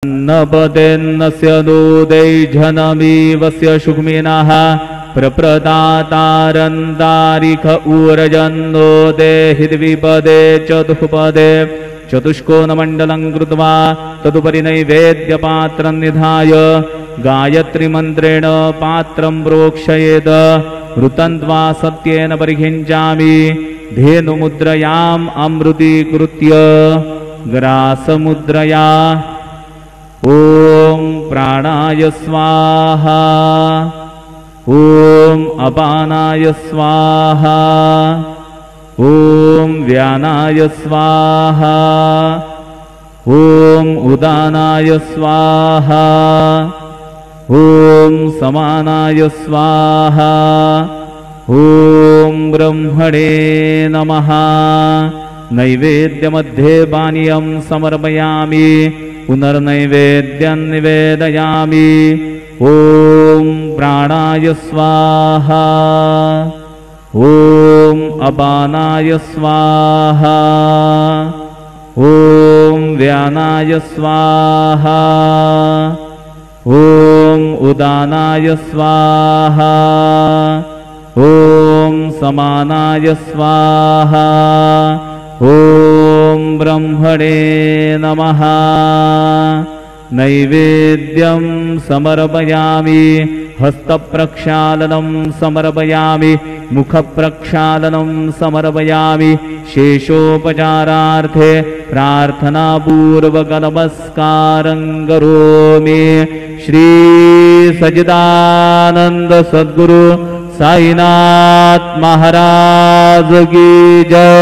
अन्नपतेन्नस्य दोदैझनमीवस्य शुक्मिनः प्रप्रदातारन्तारिख ऊर्जन्नो देहिद्विपदे चतुःपदे चतुष्कोणमण्डलं कृत्वा तदुपरि नैवेद्यपात्रं निधाय गायत्रीमन्त्रेण पात्रं प्रोक्षयेत् ऋतन्त्वा सत्येन परिखिञ्चामि धेनुमुद्रयाम् अमृतीकृत्य ग्रासमुद्रया ॐ प्राणाय स्वाहा ॐ अपानाय स्वाहा ॐ व्यानाय स्वाहा ॐ उदानाय स्वाहा ॐ समानाय स्वाहा ॐ ब्रह्मणे नमः। नैवेद्यमध्ये पानीयं समर्पयामि पुनर्नैवेद्यं निवेदयामि। ॐ प्राणाय स्वाहा ॐ अपानाय स्वाहा ॐ व्यानाय स्वाहा ॐ उदानाय स्वाहा ॐ समानाय स्वाहा ॐ ब्रह्मणे नमः। नैवेद्यं समर्पयामि हस्तप्रक्षालनं समर्पयामि मुखप्रक्षालनं समर्पयामि शेषोपचारार्थे प्रार्थनापूर्वकनमस्कारं करोमि। श्री सच्चिदानंद सद्गुरु साईनाथ महाराज की जय।